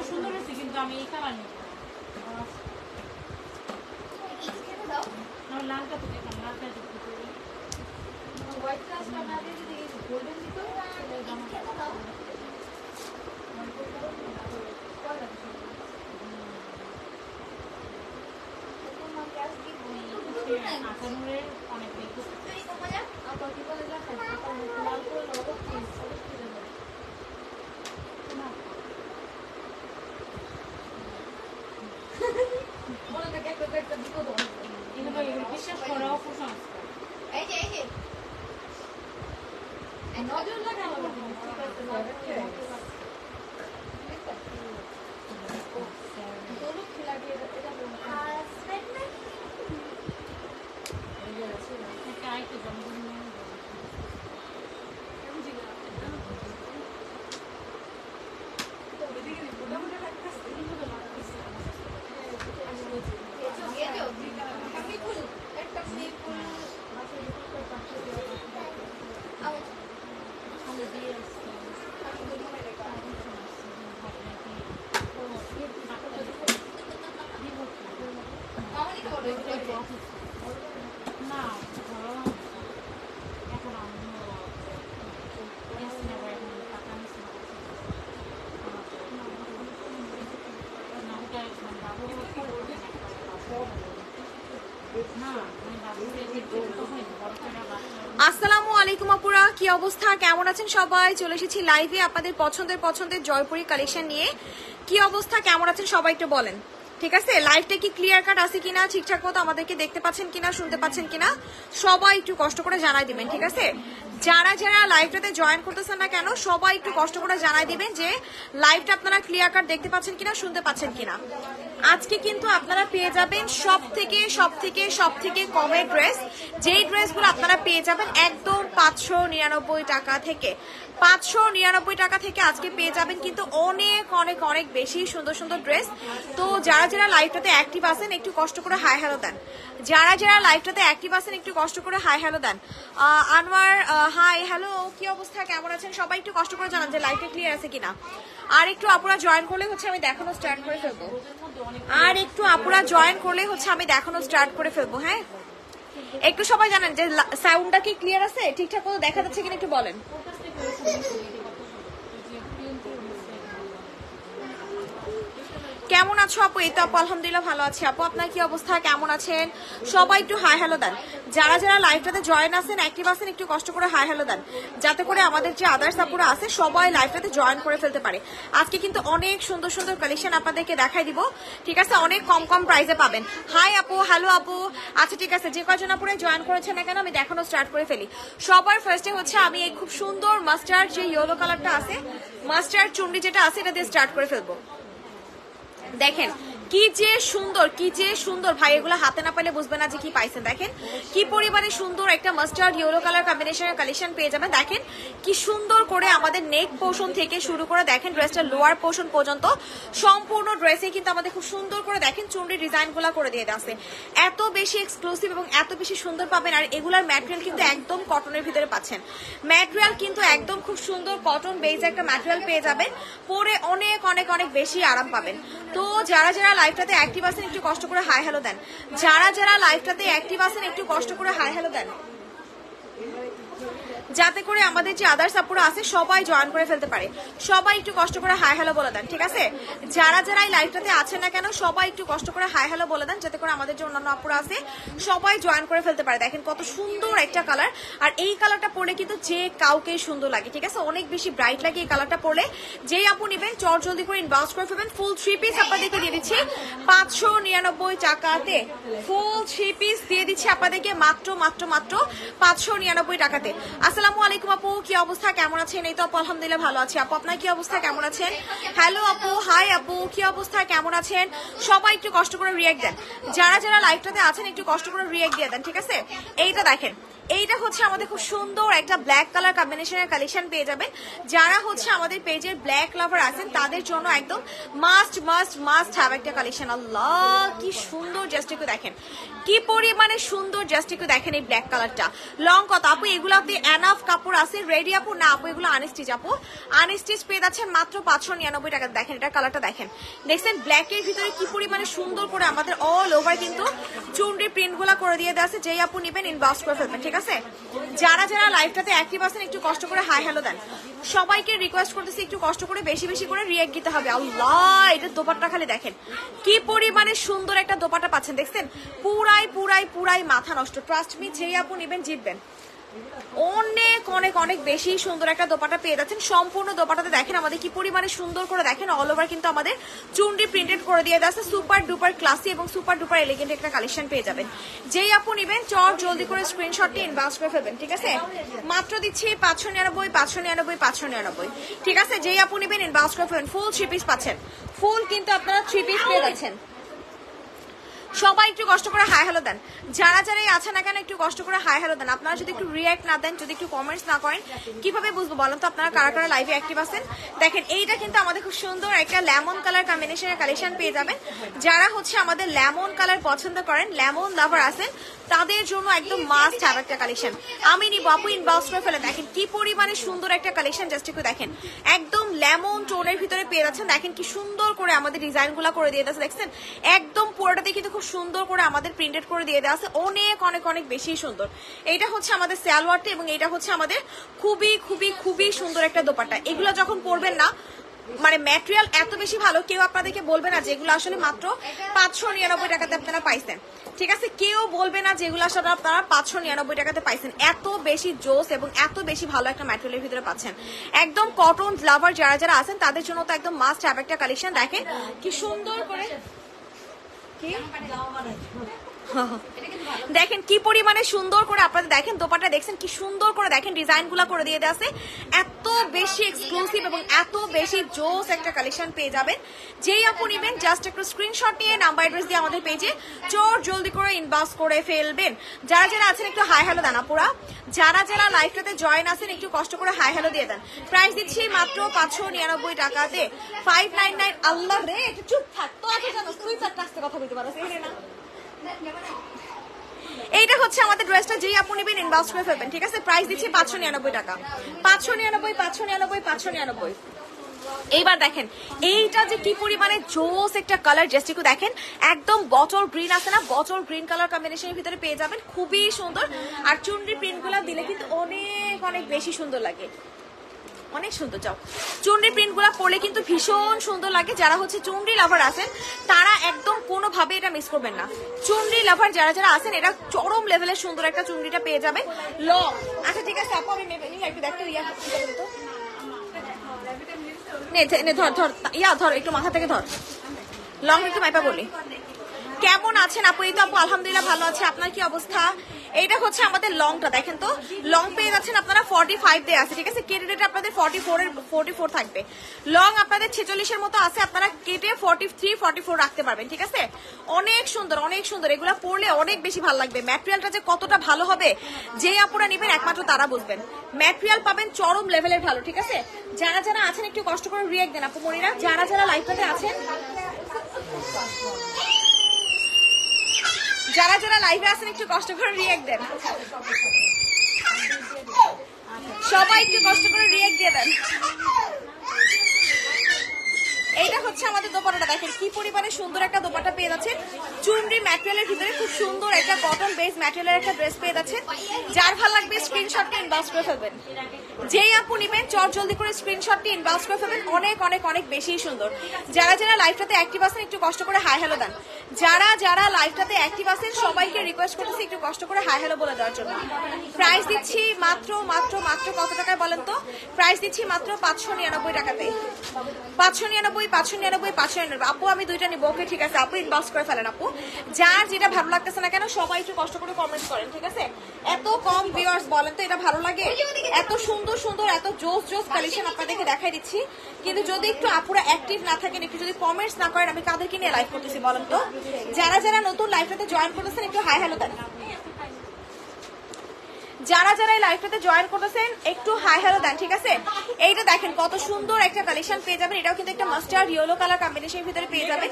সুন্দর হয়েছে কিন্তু আমি এই কালার নিব লালটা তো দেখলাম লালটা হোয়াইট কালারটা না দিয়ে যদি গোল্ডেন দিত অনেক বিশ্বাস করা অপসংস্কার এই যে নজর লাগানো আসসালামু আলাইকুম আপুরা, কি অবস্থা, কেমন আছেন সবাই? চলে এসেছি লাইভে আপনাদের পছন্দের জয়পুরি কালেকশন নিয়ে। কি অবস্থা, কেমন আছেন সবাই একটু বলেন। ঠিক আছে, লাইভটা কি ক্লিয়ার কাট আছে কিনা, ঠিকঠাক মতো আমাদেরকে দেখতে পাচ্ছেন কিনা, শুনতে পাচ্ছেন কিনা, সবাই একটু কষ্ট করে জানাই দিবেন। ঠিক আছে, যারা যারা লাইভটাতে জয়েন করতেছেন না কেন সবাই একটু কষ্ট করে জানাই দিবেন যে লাইভটা আপনারা ক্লিয়ার কাট দেখতে পাচ্ছেন কিনা, শুনতে পাচ্ছেন কিনা। আজকে কিন্তু আপনারা পেয়ে যাবেন সব থেকে কমের ড্রেস, যেই ড্রেসগুলো আপনারা পেয়ে যাবেন একদম 599 টাকা থেকে। 599 টাকা থেকে আজকে পেয়ে যাবেন কিন্তু অনেক বেশি সুন্দর ড্রেস। তো যারা যারা লাইভটাতে অ্যাক্টিভ আছেন একটু কষ্ট করে হাই হ্যালো দেন। যারা যারা লাইভটাতে অ্যাক্টিভ আছেন একটু কষ্ট করে হাই হ্যালো দেন। আনোয়ার হাই হ্যালো, কি অবস্থা, কেমন আছেন সবাই? একটু কষ্ট করে জানান যে লাইভটা ক্লিয়ার আছে কিনা। আর একটু আপুরা জয়েন করলে হচ্ছে আমি দেখানো স্টার্ট করে ফেলবো। হ্যাঁ, একটু সবাই জানেন যে সাউন্ডটা কি ক্লিয়ার আছে, ঠিকঠাক মতো দেখা যাচ্ছে কিনা একটু বলেন। কেমন আছো আপু? এই তো আপু আলহামদুলিল্লাহ ভালো আছি। আপু আপনার কি অবস্থা, কেমন আছেন সবাই? একটু হাই হ্যালো দেন। যারা যারা লাইভটাতে জয়েন আছেন, অ্যাক্টিভ আছেন, একটু কষ্ট করে হাই হ্যালো দেন, যাতে করে আমাদের যে আদার্স আপুরা আছে সবাই লাইভটাতে জয়েন করে ফেলতে পারে। আজকে কিন্তু অনেক সুন্দর কালেকশন আপনাদেরকে দেখাই দিব। ঠিক আছে, অনেক কম প্রাইসে পাবেন। হাই আপু, হ্যালো আপু। আচ্ছা ঠিক আছে, যে কয়জন আপুরা জয়েন করেছেন না কেন আমি দেখানো স্টার্ট করে ফেলি। সবার ফার্স্টে হচ্ছে আমি এই খুব সুন্দর মাস্টার্ড যে ইয়েলো কালারটা আছে, মাস্টার্ড চুন্ডি যেটা আছে, এটা দিয়ে স্টার্ট করে ফেলবো। দেখেন কি যে সুন্দর ভাই, এগুলো হাতে না পাইলে বুঝবে না যে কি পাইছেন। দেখেন কি পরিমাণে সুন্দর একটা মাস্টার্ড ইয়েলো কালার কম্বিনেশনের কালেকশন পেয়ে যাবেন। দেখেন কি সুন্দর করে আমাদের নেক পোর্শন থেকে শুরু করে দেখেন ড্রেসটার লোয়ার পোর্শন পর্যন্ত সম্পূর্ণ ড্রেসে কিন্তু আমাদের খুব সুন্দর করে দেখেন চুনরি ডিজাইন গুলা করে দিয়ে আছে। এত বেশি এক্সক্লুসিভ এবং এত বেশি সুন্দর পাবেন। আর এগুলার ম্যাটেরিয়াল কিন্তু একদম কটনের ভিতরে পাচ্ছেন। ম্যাটেরিয়াল কিন্তু একদম খুব সুন্দর কটন বেজ একটা ম্যাটেরিয়াল পেয়ে যাবেন। পরে অনেক বেশি আরাম পাবেন। তো যারা যারা লাইভটাতে অ্যাক্টিভ আছেন একটু কষ্ট করে হাই হ্যালো দেন। যারা যারা লাইভটাতে অ্যাক্টিভ আছেন একটু কষ্ট করে হাই হ্যালো দেন, যাতে করে আমাদের যে আদার্স আপুরা আছে সবাই জয়েন করে ফেলতে পারে। সবাই একটু কষ্ট করে হাই হ্যালো বলে দেন। ঠিক আছে, যারা যারা এই লাইভটাতে আছেন না কেন সবাই একটু কষ্ট করে হাই হ্যালো বলে দেন, যাতে করে আমাদের যে অন্যান্য আপুরা আছে সবাই জয়েন করে ফেলতে পারে। দেখেন কত সুন্দর একটা কালার, আর এই কালারটা পরলে কিন্তু যে কাউকে সুন্দর লাগে। ঠিক আছে, অনেক বেশি ব্রাইট লাগে এই কালারটা পরলে। যেই আপু নেবেন চট জলদি করে ইনবক্স করে ফেলবেন। ফুল 3 পিস আপনাদেরকে দিয়ে দিচ্ছি 599 টাকাতে। ফুল 3 পিস দিয়ে দিচ্ছি আপনাদেরকে মাত্র 599 টাকাতে। আসসালামু আলাইকুম আপু, কি অবস্থা, কেমন আছেন? এই তো আপু আলহামদুলিল্লাহ ভালো আছি। আপু আপনার কি অবস্থা, কেমন আছেন? হ্যালো আপু, হাই আপু, কি অবস্থা, কেমন আছেন? সবাই একটু কষ্ট করে রিঅ্যাক্ট দেন। যারা যারা লাইভটাতে আছেন একটু কষ্ট করে রিঅ্যাক্ট দিয়ে দেন। ঠিক আছে, এইটা দেখেন এইটা হচ্ছে আমাদের খুব সুন্দর একটা ব্ল্যাক কালার কম্বিনেশনের কালেকশন পেয়ে যাবেন। যারা হচ্ছে আমাদের পেজের ব্ল্যাক লাভার আছেন তাদের জন্য একদম মাস্ট মাস্ট মাস্ট হ্যাভ একটা কালেকশন। আল্লাহ কি সুন্দর, জাস্ট একটু দেখেন কি পরিমাণে সুন্দর, জাস্ট একটু দেখেন এই ব্ল্যাক কালারটা। লং কত আপু? এগুলো আপনি এনাফ কাপড় আছে রেডি আপু? না আপু, এগুলো আনস্টিচ আপু। আনস্টিচ পেয়ে যাচ্ছেন মাত্র 599 টাকা। দেখেন এটা কালারটা দেখেন, দেখছেন ব্ল্যাকের ভিতরে কি পরিমাণে সুন্দর করে আমাদের অল ওভার কিন্তু চুনরি প্রিন্ট গুলা করে দিয়ে দেওয়া আছে। যেই আপু নিবেন ইনবক্স করে ফেলবেন, ঠিক আছে? যারা যারা লাইভটাতে অ্যাক্টিভ আছেন একটু কষ্ট করে হাই হ্যালো দেন। সবাইকে রিকোয়েস্ট করতেছি একটু কষ্ট করে বেশি বেশি করে রিঅ্যাক্ট দিতে হবে। আল্লাহ এটা দোপাট্টা খালি দেখেন কি পরিমাণে সুন্দর একটা দোপাট্টা পাচ্ছেন, দেখছেন পুরাই পুরাই পুরাই মাথা নষ্ট। ট্রাস্ট মি, যেই আপু নিবেন জিতবেন। অনেক অনেক অনেক বেশি সুন্দর একটা দোপাট্টা পেয়ে যাচ্ছেন। সম্পূর্ণ দোপাট্টাতে দেখেন আমাদের কি পরিমাণে সুন্দর করে দেখেন অল ওভার কিন্তু আমাদের চুনরি প্রিন্টেড করে দিয়ে যাচ্ছে। সুপার ডুপার ক্লাসি এবং সুপার ডুপার এলিগেন্ট একটা কালেকশন পেয়ে যাবেন। যেই আপু নিবেন চট জলদি করে স্ক্রিনশটটি ইনবক্স করে ফেলবেন, ঠিক আছে? মাত্র দিচ্ছি 599 599 599, ঠিক আছে? যেই আপু নিবেন ইনবক্স করে ফেলবেন। ফুল 3 পিস পাচ্ছেন, ফুল কিন্তু আপনারা 3 পিস পেয়ে যাচ্ছেন। সবাই একটু কষ্ট করে হাই হ্যালো দেন। যারা যারাই আছে না কেন একটু কষ্ট করে হাই হ্যালো দেন। আপনারা যদি একটু রিঅ্যাক্ট না দেন, যদি একটু কমেন্টস না করেন, কিভাবে বুঝবো বলেন তো আপনারা কারা কারা লাইভে অ্যাক্টিভ আছেন? দেখেন এইটা কিন্তু আমাদের খুব সুন্দর একটা লেমন কালার কম্বিনেশনের কালেকশন পেয়ে যাবেন। যারা হচ্ছে আমাদের লেমন কালার পছন্দ করেন, লেমন লাভার আছেন, তাদের জন্য একদম মাস্ট হ্যাভ একটা কালেকশন। আমি নিব আপু ইনবক্স করে ফেলে। দেখেন কি পরিমাণে সুন্দর একটা কালেকশন, জাস্ট একটু দেখেন একদম লেমন টোনের ভিতরে পেয়ে যাচ্ছেন। দেখেন কি সুন্দর করে আমাদের ডিজাইন গুলা করে দিয়ে দিয়েছে, দেখছেন একদম পুরোটাতে কিন্তু খুব সুন্দর করে আমাদের প্রিন্টেড করে দিয়ে দেওয়া আছে। অনেক অনেক অনেক বেশি সুন্দর। এইটা হচ্ছে আমাদের সালোয়ারটা এবং এটা হচ্ছে আমাদের খুবই খুবই খুবই সুন্দর একটা দোপাট্টা। এগুলো যখন পরবেন না, মানে ম্যাটেরিয়াল এত বেশি ভালো, কেউ আপনাদেরকে বলবে না যেগুলো আসলে মাত্র 599 টাকাতে আপনারা পাইছেন, ঠিক আছে? কেউ বলবে না যেগুলো আসলে আপনারা 599 টাকাতে পাইছেন। এত বেশি জোস এবং এত বেশি ভালো একটা ম্যাটেরিয়ালের ভিতরে পাচ্ছেন। একদম কটন লাভার যারা যারা আছেন তাদের জন্য তো একদম মাস্ট হ্যাভ একটা কালেকশন। দেখেন কি সুন্দর করে, কি দেখেন কি পরিমাণে সুন্দর করে আপনাদের দেখেন দোপাট্টা, দেখছেন কি সুন্দর করে দেখেন ডিজাইন গুলা করে দিয়ে দেওয়া আছে। এত বেশি এক্সক্লুসিভ এবং এত বেশি জোস একটা কালেকশন পেয়ে যাবেন। যেই আপু নিবেন জাস্ট একটু স্ক্রিনশট নিয়ে নাম্বার অ্যাড্রেস দিয়ে আমাদের পেজে চট জলদি করে ইনবক্স করে ফেলবেন। যারা যারা আছেন একটু হাই হ্যালো দেন আপুরা। যারা যারা লাইভটাতে জয়েন আছেন একটু কষ্ট করে হাই হ্যালো দিয়ে দেন। প্রাইস দিচ্ছি মাত্র 599 টাকাতে 599। আল্লাহ রে একটু চুপ থাক তো, আগে জানো তুই তার কাছে কথা বলতে পারো না। এইটা হচ্ছে আমাদের ড্রেসটা, যেই আপু নেবেন ইনবক্স করে ফেলবেন, ঠিক আছে? প্রাইস দিচ্ছি 599 টাকা। 599 599 599। এইবার দেখেন এইটা যে কি পরিমাণে জোস একটা কালার, জাস্ট একটু দেখেন একদম বটল গ্রিন আছে না, বটল গ্রিন কালার কম্বিনেশনের ভিতরে পেয়ে যাবেন, খুবই সুন্দর। আর চুনরি প্রিন্ট গুলা দিলে কিন্তু অনেক অনেক বেশি সুন্দর লাগে, অনেক সুন্দর। যাও চুনরি প্রিন্ট গুলা পরলে কিন্তু ভীষণ সুন্দর লাগে। যারা হচ্ছে চুনরি লাভার আছেন তারা একদম কোনোভাবে এটা মিস করবেন না। চুনরি লাভার যারা যারা আছেন এটা চরম লেভেলের সুন্দর একটা চুনরিটা পেয়ে যাবেন। লং আচ্ছা ঠিক আছে আপু, আমি একটু দেখতে ধর ধর ইয়া ধর একটু মাথা থেকে ধর, লং একটু মাইপা বলি। কেমন আছেন আপু? এই তো আপু আলহামদুলিল্লাহ ভালো আছে, আপনার কি অবস্থা? এইটা হচ্ছে আমাদের লংটা, দেখেন তো লং পেয়ে যাচ্ছেন আপনারা 45 দিয়ে আছে, ঠিক আছে? কেটে রেটে আপনাদের 44 থাকবে। লং আপনাদের 46 এর মতো আছে, আপনারা কেটে 43 44 রাখতে পারবেন, ঠিক আছে? অনেক সুন্দর অনেক সুন্দর, এগুলো পরলে অনেক বেশি ভালো লাগবে। ম্যাটেরিয়ালটা যে কতটা ভালো হবে যে আপুরা নেবেন একমাত্র তারা বুঝবেন। ম্যাটেরিয়াল পাবেন চরম লেভেলের ভালো, ঠিক আছে? যারা যারা আছেন একটু কষ্ট করে রিঅ্যাক্ট দেন আপু মনিরা। যারা যারা লাইভটাতে আছেন, যারা যারা লাইভে আছেন একটু কষ্ট করে রিঅ্যাক্ট দেন। সবাই একটু কষ্ট করে রিঅ্যাক্ট দিয়ে দেন। এইটা হচ্ছে আমাদের দোপাট্টাটা, দেখেন কি পরিমাণে সুন্দর একটা দোপাট্টা পেয়ে যাচ্ছেন। চুনরি ম্যাটেরিয়ালের ভিতরে খুব সুন্দর একটা কটন বেস ম্যাটেরিয়ালের একটা ড্রেস পেয়ে যাচ্ছেন। যার ভালো লাগবে স্ক্রিনশটটা ইনবক্স করে ফেলবেন। যেই আপু নিবেন চট জলদি করে স্ক্রিনশটটি ইনবক্স করে ফেলবেন। অনেক অনেক অনেক বেশি সুন্দর। যারা যারা লাইভটাতে অ্যাক্টিভ আছেন একটু কষ্ট করে হাই হ্যালো দেন। যারা যারা লাইভটাতে অ্যাক্টিভ আছেন সবাইকে রিকোয়েস্ট করতেছি একটু কষ্ট করে হাই হ্যালো বলে দেওয়ার জন্য। প্রাইস দিচ্ছি মাত্র মাত্র মাত্র কত টাকায় বলেন তো? প্রাইস দিচ্ছি মাত্র 599 টাকাতে। 599 599 599। আপু আমি দুইটা নিবো, ওকে ঠিক আছে আপু ইনবক্স করে ফেলেন। আপু যার যেটা ভালো লাগতেছে না কেন সবাই একটু কষ্ট করে কমেন্ট করেন, ঠিক আছে? এত কম ভিউয়ার্স বলেন তো এটা ভালো লাগে? এত সুন্দর সুন্দর এত জোস জোস কালেকশন আপনাদেরকে দেখাই দিচ্ছি, কিন্তু যদি একটু আপুরা অ্যাক্টিভ না থাকেন, একটু যদি কমেন্টস না করেন, আমি কাদেরকে নিয়ে লাইভ করতেছি বলেন তো? যারা যারা নতুন লাইভটাতে জয়েন করতেছেন একটু হাই হ্যালো দেন। যারা যারা এই লাইভটাতে জয়েন করতেছেন একটু হাই হ্যালো দেন, ঠিক আছে? এইটা দেখেন কত সুন্দর একটা কালেকশন পেয়ে যাবেন। এটাও কিন্তু একটা মাস্টার্ড ইয়েলো কালার কম্বিনেশনের ভিতরে পেয়ে যাবেন।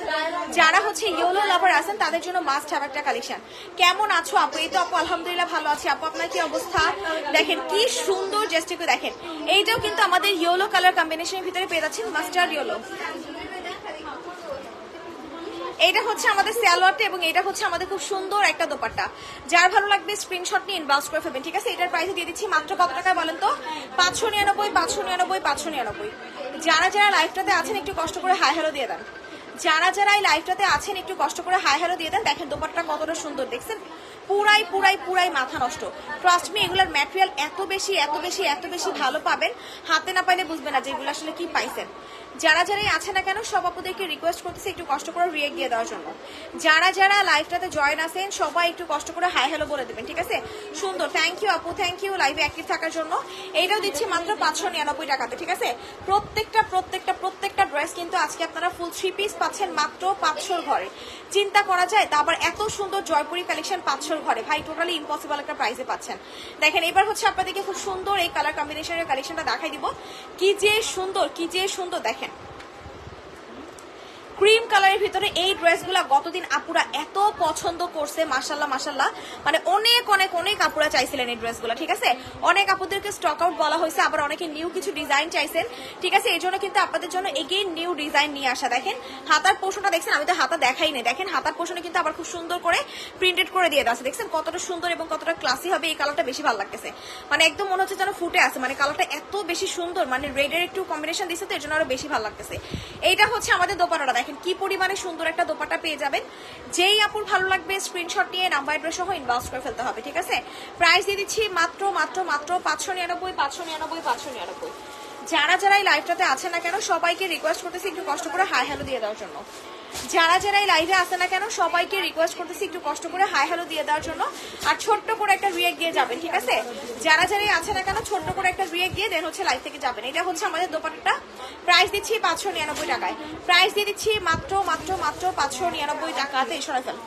যারা হচ্ছে ইয়েলো লাভার আছেন তাদের জন্য মাস্ট হ্যাভ একটা কালেকশন। কেমন আছো আপু? এই তো আপু আলহামদুলিল্লাহ ভালো আছি। আপু আপনার কি অবস্থা? দেখেন কি সুন্দর, জাস্ট একটু দেখেন। এইটাও কিন্তু আমাদের ইয়েলো কালার কম্বিনেশনের ভিতরে পেয়ে যাচ্ছেন, মাস্টার্ড ইয়েলো। এইটা হচ্ছে আমাদের সালোয়ারটা এবং এটা হচ্ছে আমাদের খুব সুন্দর একটা দোপাট্টা। যার ভালো লাগবে স্ক্রিনশট নিয়ে ইনবক্স করে ফেলবেন, ঠিক আছে? এটার প্রাইস দিয়ে দিচ্ছি মাত্র কত টাকায় বলেন তো? 599, 599, 599। যারা যারা লাইভটাতে আছেন একটু কষ্ট করে হাই হ্যালো দিয়ে দেন। যারা যারা এই লাইভটাতে আছেন একটু কষ্ট করে হাই হ্যালো দিয়ে দেন। দেখেন দোপাট্টা কতটা সুন্দর, দেখছেন? পুরাই পুরাই পুরাই মাথা নষ্ট। ট্রাস্ট মি, এগুলার ম্যাটেরিয়াল এত বেশি এত বেশি এত বেশি ভালো পাবেন, হাতে না পাইলে বুঝবে না যে এগুলো আসলে কি পাইছেন। যারা যারাই আছে না কেন সব আপুদেরকে রিকোয়েস্ট করতেছি একটু কষ্ট করে রিয়েক্ট দিয়ে দেওয়ার জন্য। যারা যারা লাইভটাতে জয়েন আছেন সবাই একটু কষ্ট করে হাই হ্যালো বলে দেবেন, ঠিক আছে? সুন্দর, থ্যাংক ইউ আপু, থ্যাংক ইউ লাইভে অ্যাক্টিভ থাকার জন্য। এইটাও দিচ্ছি মাত্র 599 টাকাতে, ঠিক আছে? প্রত্যেকটা প্রত্যেকটা প্রত্যেকটা ড্রেস কিন্তু আজকে আপনারা ফুল 3 পিস পাচ্ছেন মাত্র 500 ঘরে। চিন্তা করা যায়, তা আবার এত সুন্দর জয়পুরি কালেকশন 500 ঘরে, ভাই টোটালি ইম্পসিবল একটা প্রাইসে পাচ্ছেন। দেখেন এবার হচ্ছে আপনাদেরকে খুব সুন্দর এই কালার কম্বিনেশনের কালেকশনটা দেখাই দিব। কি যে সুন্দর, কি যে সুন্দর, দেখেন ক্রিম কালারের ভিতরে এই ড্রেসগুলো গতদিন আপুরা এত পছন্দ করছে, মাশাল্লাহ মাশাল্লাহ, মানে অনেক অনেক অনেক আপুরা চাইছিলেন এই ড্রেসগুলো, ঠিক আছে? অনেক আপুদেরকে স্টক আউট বলা হয়েছে, আবার অনেকে নিউ কিছু ডিজাইন চাইছেন, ঠিক আছে? এই জন্য কিন্তু আপনাদের জন্য এগেইন নিউ ডিজাইন নিয়ে আসা। দেখেন হাতার পোর্শনটা দেখছেন, আমি তো হাতা দেখাই নাই, দেখেন হাতার পোর্শনে কিন্তু আবার খুব সুন্দর করে প্রিন্টেড করে দিয়ে দেওয়া আছে। দেখছেন কতটা সুন্দর এবং কতটা ক্লাসি হবে। এই কালারটা বেশি ভালো লাগতেছে, মানে একদম মনে হচ্ছে যেন ফুটে আছে, মানে কালারটা এত বেশি সুন্দর, মানে রেডের একটু কম্বিনেশন দিচ্ছে তো এর জন্য আরো বেশি ভালো লাগতেছে। এইটা হচ্ছে আমাদের দোপাট্টাটা, দেখেন কি পরিমাণে সুন্দর একটা দোপাট্টা পেয়ে যাবেন। যেই আপুর ভালো লাগবে স্ক্রিনশট নিয়ে নাম্বার অ্যাড্রেস সহ ইনবক্স করে ফেলতে হবে, ঠিক আছে? প্রাইস দিয়ে দিচ্ছি মাত্র মাত্র মাত্র 599, 599, 599। যারা যারা এই লাইভটাতে আছে না কেন সবাইকে রিকোয়েস্ট করতেছি একটু কষ্ট করে হাই হ্যালো দিয়ে দেওয়ার জন্য। যারা যারা এই লাইভে আসে না কেন সবাইকে রিকোয়েস্ট করতেছি একটু কষ্ট করে হাই হ্যালো দিয়ে দেওয়ার জন্য, আর ছোট্ট করে একটা রিয়েক্ট দিয়ে যাবেন, ঠিক আছে? যারা যারাই আছে না কেন ছোট্ট করে একটা রিয়েক্ট দিয়ে দেন হচ্ছে লাইভ থেকে যাবেন। এটা হচ্ছে আমাদের দোপাট্টাটা, প্রাইস দিচ্ছি 599 টাকায়। প্রাইস দিয়ে দিচ্ছি মাত্র মাত্র মাত্র 599 টাকাতে। সরাই ফেল।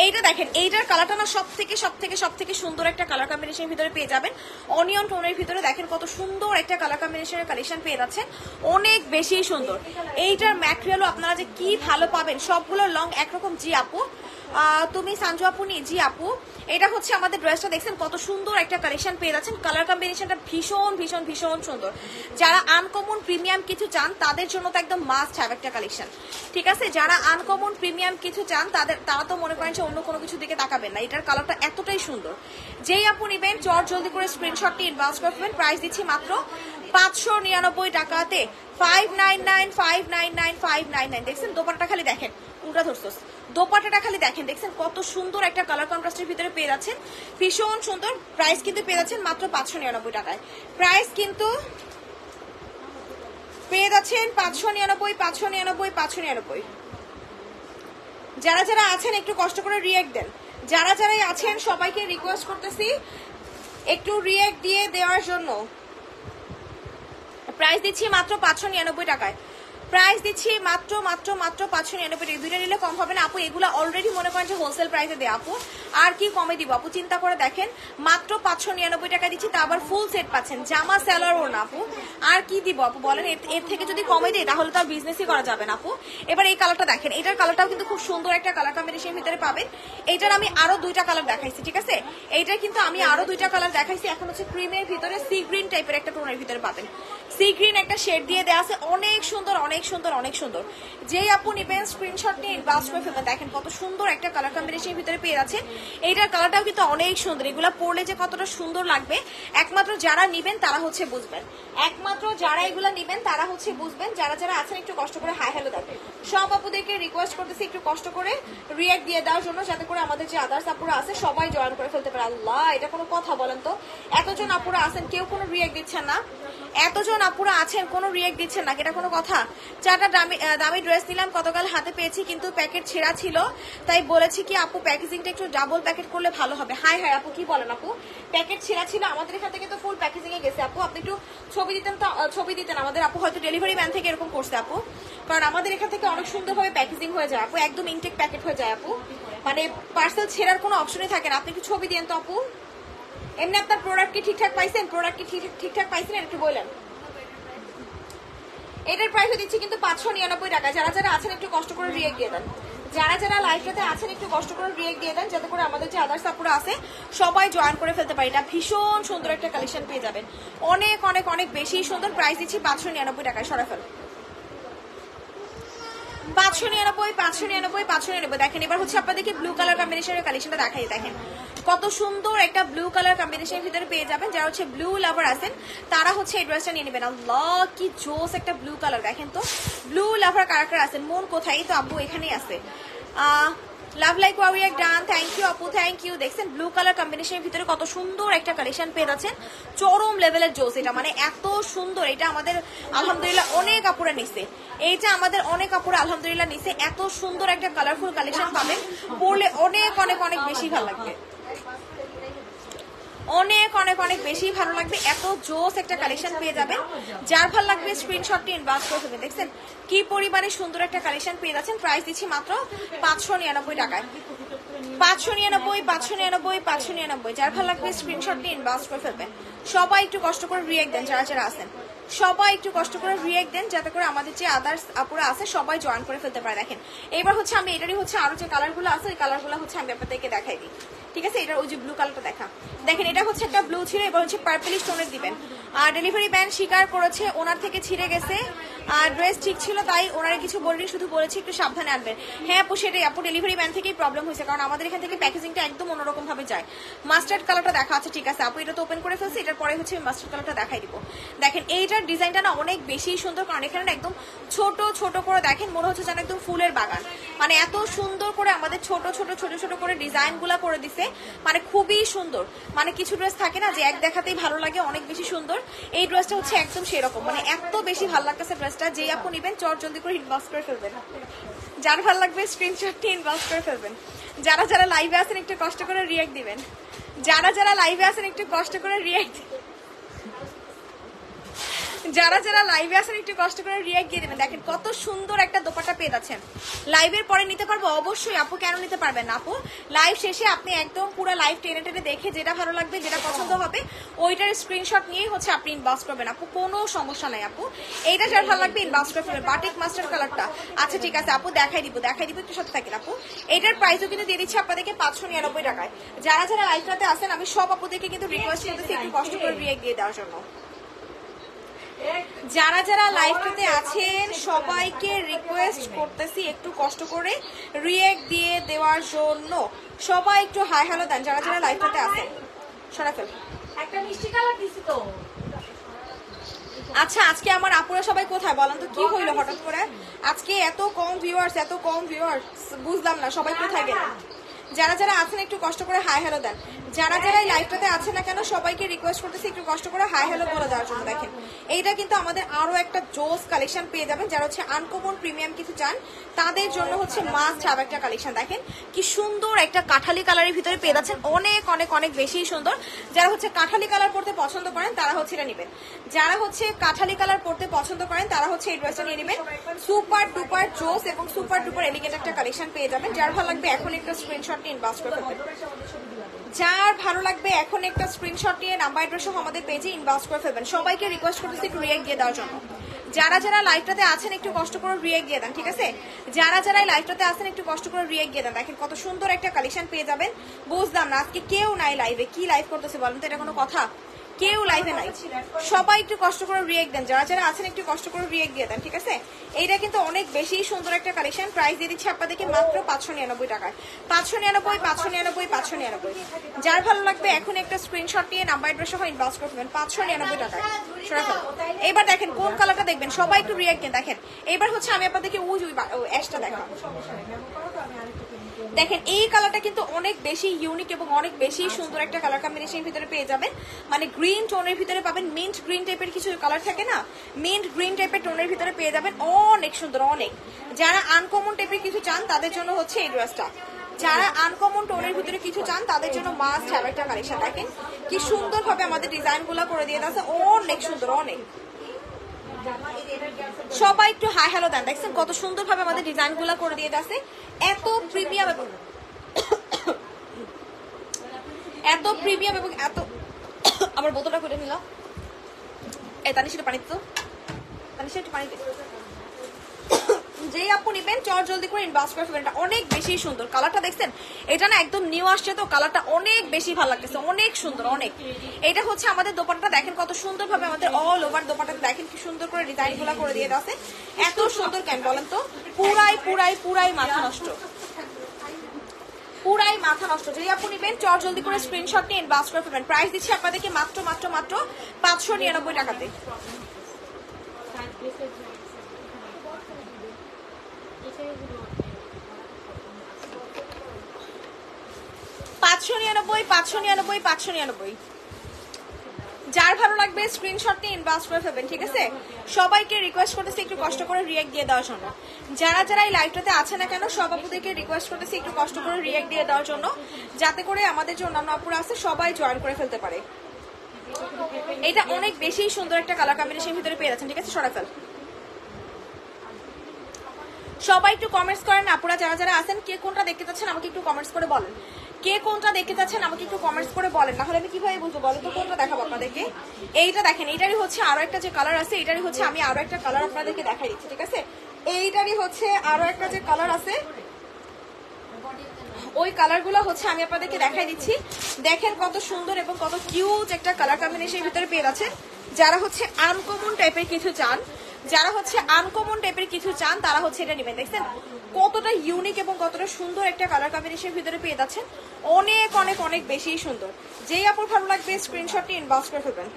এইটা দেখেন, এইটার কালারটা না সব থেকে সব থেকে সব থেকে সুন্দর একটা কালার কম্বিনেশনের ভিতরে পেয়ে যাবেন। অনিয়ন টোনের ভিতরে দেখেন কত সুন্দর একটা কালার কম্বিনেশনের কালেকশন পেয়ে যাচ্ছেন, অনেক বেশি সুন্দর। এইটার ম্যাটেরিয়ালও আপনারা যে কি ভালো পাবেন, সবগুলো লং একরকম। জি আপু, তুমি সঞ্জু আপু নি? জি আপু, এটা হচ্ছে আমাদের ড্রেসটা, দেখছেন কত সুন্দর একটা কালেকশন পেয়ে যাচ্ছেন। কালার কম্বিনেশনটা ভীষণ ভীষণ ভীষণ সুন্দর। যারা আনকমন প্রিমিয়াম কিছু চান তাদের জন্য তো একদম মাস্ট হ্যাভ একটা কালেকশন, ঠিক আছে? যারা আনকমন প্রিমিয়াম কিছু চান তারা তো মনে করেন যে অন্য কোনো কিছু দিকে তাকাবেন না। এটার কালারটা এতটাই সুন্দর। যেই আপু নিবেন চট জলদি করে স্ক্রিনশটটি ইনবক্স করবেন। প্রাইস দিচ্ছি মাত্র 599 টাকাতে। 599, 599, 599। দেখছেন দোপাট্টা খালি দেখেন, উল্টা ধরছস, দোপাট্টাটা খালি দেখেন, দেখছেন কত সুন্দর একটা কালার কন্ট্রাস্টের ভিতরে পেয়ে যাচ্ছেন, ভীষণ সুন্দর। প্রাইস কিন্তু পেয়ে যাচ্ছেন মাত্র 599 টাকায়। প্রাইস কিন্তু পেয়ে যাচ্ছেন 599, 599, 599। যারা যারা আছেন একটু কষ্ট করে রিয়েক্ট দেন। যারা যারাই আছেন সবাইকে রিকোয়েস্ট করতেছি একটু রিয়েক্ট দিয়ে দেওয়ার জন্য। প্রাইস দিচ্ছি মাত্র 599 টাকায়। প্রাইস দিচ্ছি মাত্র মাত্র মাত্র 599 টাকা। দুইটা নিলে কম হবে না আপু, এগুলো অলরেডি মনে করেন যে হোলসেল প্রাইসে দেয় আপু, আর কি কমে দিব আপু? চিন্তা করে দেখেন, মাত্র 599 টাকা দিচ্ছি, তা আবার ফুল সেট পাচ্ছেন, জামা সালোয়ার ওড়না আপু। আর কি দিব আপু বলেন? এর থেকে যদি কমে দেয় তাহলে তো আর বিজনেসই করা যাবে না আপু। এবার এই কালারটা দেখেন, এটার কালারটাও কিন্তু খুব সুন্দর একটা কালার কম্বিনেশনের ভিতরে পাবেন। এইটার আমি আরো দুইটা কালার দেখাইছি, ঠিক আছে? এইটার কিন্তু আমি আরো দুইটা কালার দেখাইছি। এখন হচ্ছে ক্রিমের ভিতরে সি গ্রিন টাইপের একটা টোনের ভিতরে পাবেন। সি গ্রিন একটা শেড দিয়ে দেওয়া আছে, অনেক সুন্দর অনেক সুন্দর অনেক সুন্দর। যেই আপু নিবেন স্ক্রিনশট নিয়ে ইনবক্স করে ফেলবেন। দেখেন কত সুন্দর একটা কালার কম্বিনেশনের ভিতরে পেয়ে যাচ্ছেন। এইটার কালারটাও কিন্তু অনেক সুন্দর। এগুলা পরলে যে কতটা সুন্দর লাগবে একমাত্র যারা নিবেন তারা হচ্ছে বুঝবেন, একমাত্র যারা এগুলা নিবেন তারা হচ্ছে বুঝবেন। যারা যারা আছেন একটু কষ্ট করে হাই হ্যালো দেবেন। সব আপুদেরকে রিকোয়েস্ট করতেছি একটু কষ্ট করে রিয়েক্ট দিয়ে দেওয়ার জন্য, যাতে করে আমাদের যে আদার্স আপুরা আছে সবাই জয়েন করে ফেলতে পারে। আল্লাহ, এটা কোনো কথা বলেন তো? এতজন আপুরা আছেন কেউ কোনো রিয়েক্ট দিচ্ছেন না, এতজন আপুরা আছেন কোনো রিয়েক্ট দিচ্ছেন না, এটা কোনো কথা? চারটা দামি ড্রেস নিলাম, গতকাল হাতে পেয়েছি কিন্তু প্যাকেট ছেঁড়া ছিল, তাই বলেছি কি আপু প্যাকেজিংটা একটু ডাবল প্যাকেট করলে ভালো হবে। হাই হাই আপু, কি বলেন আপু? প্যাকেট ছেঁড়া ছিল, আমাদের এখান থেকে তো ফুল প্যাকেজিং এ গেছে আপু। আপনি একটু ছবি দিতেন তো, ছবি দিতেন আমাদের আপু, হয়তো ডেলিভারি ম্যান থেকে এরকম করছে আপু, কারণ আমাদের এখান থেকে অনেক সুন্দরভাবে প্যাকেজিং হয়ে যায় আপু, একদম ইনটেক প্যাকেট হয়ে যায় আপু, মানে পার্সেল ছেঁড়ার কোনো অপশনই থাকে না। আপনি একটু ছবি দিন তো আপু। এমনি আপনার প্রোডাক্ট কি ঠিকঠাক পাইছেন? প্রোডাক্ট কি ঠিকঠাক পাইছেন একটু বললেন। এটার প্রাইস দিচ্ছি কিন্তু 599 টাকা। যারা যারা আছেন একটু কষ্ট করে রিয়েক্ট দিয়ে দেন, যারা যারা লাইভটাতে আছেন একটু কষ্ট করে রিয়েক্ট দিয়ে দেন, যাতে করে আমাদের যে আদার্স আপুরা আছে সবাই জয়েন করে ফেলতে পারি। এটা ভীষণ সুন্দর একটা কালেকশন পেয়ে যাবেন, অনেক অনেক অনেক বেশি সুন্দর। প্রাইস দিচ্ছি 599 টাকায়। সরা ফেল 599। দেখেন এবার হচ্ছে আপনাদেরকে ব্লু কালার কম্বিনেশনের কালেকশনটা দেখাই। দেখেন কত সুন্দর একটা ব্লু কালার কম্বিনেশনের ভিতরে পেয়ে যাবেন। যারা হচ্ছে ব্লু লাভার আছেন তারা হচ্ছে এই ড্রেসটা নিয়ে নেবেন। আল্লাহ কি জোস একটা ব্লু কালার। দেখেন তো ব্লু লাভার কারা কারা আছেন, মন কোথায়? তো আব্বু এখানেই আছে। Love like warrior done, thank you আপু, থ্যাংক ইউ। দেখছেন ব্লু কালার কম্বিনেশনের ভিতরে কত সুন্দর একটা কালেকশন পেয়ে যাচ্ছেন, চরম লেভেলের জোস এটা, মানে এত সুন্দর। এটা আমাদের আলহামদুলিল্লাহ অনেক আপুরা নিছে, এইটা আমাদের অনেক আপুরা আলহামদুলিল্লাহ নিছে। এত সুন্দর একটা কালারফুল কালেকশন পাবেন, পরলে অনেক অনেক অনেক বেশি ভালো লাগবে, অনেক অনেক অনেক বেশি ভালো লাগবে। এত জোস একটা কালেকশন পেয়ে যাবেন, যার ভালো লাগবে স্ক্রিনশটটি ইনবক্স করে দেবেন। দেখছেন কি পরিমাণে সুন্দর একটা কালেকশন পেয়ে যাচ্ছেন। প্রাইস দিচ্ছি মাত্র 599 টাকায়। 599। যার ভালো লাগবে স্ক্রিনশটটি ইনবক্স করে ফেলবেন। সবাই একটু কষ্ট করে রিয়েক্ট দেন, যারা যারা আছেন সবাই একটু কষ্ট করে রিয়েক্ট দেন, যাতে করে আমাদের যে আদার্স আপুরা আছে সবাই জয়েন করে ফেলতে পারে। দেখেন এবার হচ্ছে আমি এটারই হচ্ছে আরো যে কালারগুলো আছে ওই কালারগুলো হচ্ছে আমি আপনাদেরকে দেখাই দিই, ঠিক আছে? এটা ওই যে ব্লু কালারটা দেখা, দেখেন এটা হচ্ছে একটা ব্লু ছিল, এবার হচ্ছে পার্পলিশ টোনের দিবেন। আর ডেলিভারি ম্যান স্বীকার করেছে ওনার থেকে ছিঁড়ে গেছে, আর ড্রেস ঠিক ছিল তাই ওনারা কিছু বলিনি, শুধু বলেছি একটু সাবধানে আনবেন। হ্যাঁ আপু সেটাই আপু, ডেলিভারি ম্যান থেকেই প্রবলেম হয়েছে, কারণ আমাদের এখান থেকে প্যাকেজিংটা একদম অন্যরকম ভাবে যায়। মাস্টার্ড কালারটা দেখা আছে, ঠিক আছে আপু এটা তো ওপেন করে ফেলছি, এটার পরে হচ্ছে আমি মাস্টার্ড কালারটা দেখাই দিব। দেখেন এইটার ডিজাইনটা না অনেক বেশি সুন্দর, কারণ এখানে না একদম ছোট ছোট করে দেখেন মনে হচ্ছে যেন একদম ফুলের বাগান, মানে এত সুন্দর করে আমাদের ছোট ছোট ছোট ছোট করে ডিজাইন গুলা করে দিছে, মানে খুবই সুন্দর। মানে কিছু ড্রেস থাকে না যে এক দেখাতেই ভালো লাগে, অনেক বেশি সুন্দর। এই ড্রেসটা হচ্ছে একদম সেরকম, মানে এত বেশি ভালো লাগতেছে ড্রেসটা। যেই আপু নিবেন চট জলদি করে ইনবক্স করে ফেলবেন, যার ভালো লাগবে স্ক্রিনশটটি ইনবক্স করে ফেলবেন। যারা যারা লাইভে আছেন একটু কষ্ট করে রিয়েক্ট দিবেন, যারা যারা লাইভে আছেন একটু কষ্ট করে রিয়েক্ট, যারা যারা লাইভে আসেন একটু কষ্ট করে রিয়েক্ট দিয়ে দেবেন। দেখেন কত সুন্দর একটা দোপাট্টা পেয়ে যাচ্ছেন। লাইভের পরে নিতে পারবো অবশ্যই আপু, কেন নিতে পারবেন না আপু? লাইভ শেষে আপনি একদম পুরো লাইভ টেনে টেনে দেখে যেটা ভালো লাগবে, যেটা পছন্দ হবে ওইটার স্ক্রিনশট নিয়েই হচ্ছে আপনি ইনবক্স করবেন আপু, কোনো সমস্যা নাই আপু। এইটা যার ভালো লাগবে ইনবক্স করে ফেলবেন। বাটিক মাস্টার কালারটা আচ্ছা ঠিক আছে আপু, দেখাই দিব একটু সাথে থাকেন আপু। এটার প্রাইসও কিন্তু দিয়ে দিচ্ছি আপনাদেরকে 599 টাকায়। যারা যারা লাইভটাতে আসেন আমি সব আপুদেরকে কিন্তু রিকোয়েস্ট করতেছি একটু কষ্ট করে রিয়েক্ট দিয়ে দেওয়ার জন্য। যারা যারা লাইভটাতে আছেন সবাইকে রিকোয়েস্ট করতেছি একটু কষ্ট করে রিয়েক্ট দিয়ে দেওয়ার জন্য। সবাই একটু হাই হ্যালো দেন যারা যারা লাইভটাতে আছেন। সরাফেল একটা মিষ্টি কালার দিছি তো। আচ্ছা আজকে আমার আপুরা সবাই কোথায় বলেন তো, কি হইলো হঠাৎ করে আজকে এত কম ভিউয়ার্স, বুঝলাম না সবাই কোথায় গেলেন? যারা যারা আছেন একটু কষ্ট করে হাই হ্যালো দেন। যারা যারা এই লাইভটাতে আছেন না কেন সবাইকে রিকোয়েস্ট করতেছি একটু কষ্ট করে হাই হ্যালো বলে দেওয়ার জন্য। দেখেন এইটা কিন্তু আমাদের আরো একটা জোস কালেকশন পেয়ে যাবেন। যারা হচ্ছে আনকমন প্রিমিয়াম কিছু চান তাদের জন্য হচ্ছে মাস্ট হ্যাভ একটা কালেকশন। দেখেন কি সুন্দর একটা কাঠালি কালারের ভিতরে পেয়ে যাচ্ছেন, অনেক অনেক অনেক বেশি সুন্দর। যারা হচ্ছে কাঠালি কালার পরতে পছন্দ করেন তারা হচ্ছে এটা নেবেন, যারা হচ্ছে কাঠালি কালার পরতে পছন্দ করেন তারা হচ্ছে এই ড্রেসটা নিয়ে নেবেন। সুপার ডুপার জোস এবং সুপার ডুপার এলিগেন্ট একটা কালেকশন পেয়ে যাবেন। যার ভালো লাগবে এখন একটা স্ক্রিনশট ইনবক্স করে ফেলবেন। যার ভালো লাগবে এখন একটা স্ক্রিনশট নিয়ে নাম্বার অ্যাড্রেস সহ আমাদের পেজে ইনবক্স করে ফেলবেন। সবাইকে রিকোয়েস্ট করতেছি একটু রিয়েক্ট দিয়ে দেওয়ার জন্য। যারা যারা লাইভটাতে আছেন একটু কষ্ট করে রিয়েক্ট দিয়ে দেন, ঠিক আছে? যারা যারা লাইভটাতে আছেন একটু কষ্ট করে রিয়েক্ট দিয়ে দেন। দেখেন কত সুন্দর একটা কালেকশন পেয়ে যাবেন। বুঝলাম না আজকে কেউ নাই লাইভে, কি লাইভ করতেছে বলেন তো? এটা কোনো কথা? কেউ লাইভে নাই, সবাই একটু কষ্ট করে রিয়েক্ট দেন। যারা যারা আছেন একটু কষ্ট করে রিয়েক্ট দিয়ে দেন, ঠিক আছে? এইটা কিন্তু অনেক বেশি সুন্দর একটা কালেকশন। প্রাইস দিয়ে দিচ্ছি আপনাদেরকে মাত্র 599 টাকায়। 599। যার ভালো লাগবে এখন একটা স্ক্রিনশট নিয়ে নাম্বার অ্যাড্রেস সহ ইনবক্স করবেন। 599 টাকায়। এবার দেখেন কোন কালারটা দেখবেন, সবাই একটু রিয়েক্ট দেন। দেখেন এবার হচ্ছে আমি আপনাদেরকে ওই অ্যাশটা দেখাবো। দেখেন এই কালারটা কিন্তু অনেক বেশি ইউনিক এবং অনেক বেশি সুন্দর একটা কালার কম্বিনেশনের ভিতরে পেয়ে যাবেন। মানে গ্রিন টোনের ভিতরে পাবেন, মিন্ট গ্রিন টাইপের কিছু কালার থাকে না, মিন্ট গ্রিন টাইপের টোনের ভিতরে পেয়ে যাবেন, অনেক সুন্দর অনেক। যারা আনকমন টাইপের কিছু চান তাদের জন্য হচ্ছে এই ড্রেসটা। যারা আনকমন টোনের ভিতরে কিছু চান তাদের জন্য মাস্ট হ্যাভ একটা কালেকশন। দেখেন কি সুন্দর ভাবে আমাদের ডিজাইন গুলা করে দিয়ে আছে, অনেক সুন্দর অনেক। সবাই একটু হাই হ্যালো দেন। দেখছেন কত সুন্দর ভাবে আমাদের ডিজাইন গুলা করে দিয়ে আছে, এত প্রিমিয়াম এবং এত আবার বোতলটা খুলে নিলাম। এই তানিশা পানি তো, তানিশা একটু পানি দে। যেই আপু নিবেন চট জলদি করে ইনবক্স করে ফেলবেন। এটা অনেক বেশি সুন্দর, কালারটা দেখছেন? এটা না একদম নিউ আসছে তো কালারটা অনেক বেশি ভালো লাগতেছে, অনেক সুন্দর অনেক। এটা হচ্ছে আমাদের দোপাট্টাটা, দেখেন কত সুন্দর ভাবে আমাদের অল ওভার দোপাট্টাটা দেখেন কি সুন্দর করে ডিজাইন গুলা করে দিয়ে আছে। এত সুন্দর কেন বলেন তো? পুরাই পুরাই পুরাই মাথা নষ্ট, পুরাই মাথা নষ্ট। যেই আপু নিবেন চট জলদি করে স্ক্রিনশট নিয়ে ইনবক্স করে ফেলবেন। প্রাইস দিচ্ছি আপনাদেরকে মাত্র মাত্র মাত্র 599 টাকাতে। 599, 599, 599। যার ভালো লাগবে স্ক্রিনশট নিয়ে ইনবক্স করে ফেলবেন, ঠিক আছে? সবাইকে রিকোয়েস্ট করতেছি একটু কষ্ট করে রিঅ্যাক্ট দিয়ে দেওয়ার জন্য। যারা যারা এই লাইভটাতে আছে না কেন সব আপুদেরকে রিকোয়েস্ট করতেছি একটু কষ্ট করে রিঅ্যাক্ট দিয়ে দেওয়ার জন্য, যাতে করে আমাদের যে অন্যান্য আপুরা আছে সবাই জয়েন করে ফেলতে পারে। এটা অনেক বেশি সুন্দর একটা কালার কম্বিনেশন ভিতরে পেয়ে যাচ্ছেন, ঠিক আছে? সরা ফেল। সবাই একটু কমেন্টস করেন আপুরা, যারা যারা আছেন কে কোনটা দেখতে চাচ্ছেন আমাকে একটু কমেন্টস করে বলেন। কে কোনটা দেখতে চাচ্ছেন আমাকে একটু কমেন্টস করে বলেন, নাহলে আমি কিভাবে বুঝবো বলো তো কোনটা দেখাবো আপনাদেরকে? এইটা দেখেন, এইটারই হচ্ছে আরো একটা যে কালার আছে, এটারই হচ্ছে আমি আরো একটা কালার আপনাদেরকে দেখাই দিচ্ছি, ঠিক আছে? এইটারই হচ্ছে আরো একটা যে কালার আছে, ওই কালারগুলো হচ্ছে আমি আপনাদেরকে দেখাই দিচ্ছি। দেখেন কত সুন্দর এবং কত কিউট একটা কালার কম্বিনেশনের ভিতরে পেয়ে যাচ্ছেন। যারা হচ্ছে আনকমন টাইপের কিছু চান, যারা হচ্ছে আনকমন টাইপের কিছু চান তারা হচ্ছে এটা নেবেন। দেখছেন কতটা ইউনিক এবং কতটা সুন্দর একটা কালার কম্বিনেশনের ভিতরে পেয়ে যাচ্ছেন, অনেক অনেক অনেক বেশি সুন্দর। যেই আপুর ভালো লাগবে স্ক্রিনশটটি ইনবক্স করে ফেলবেন।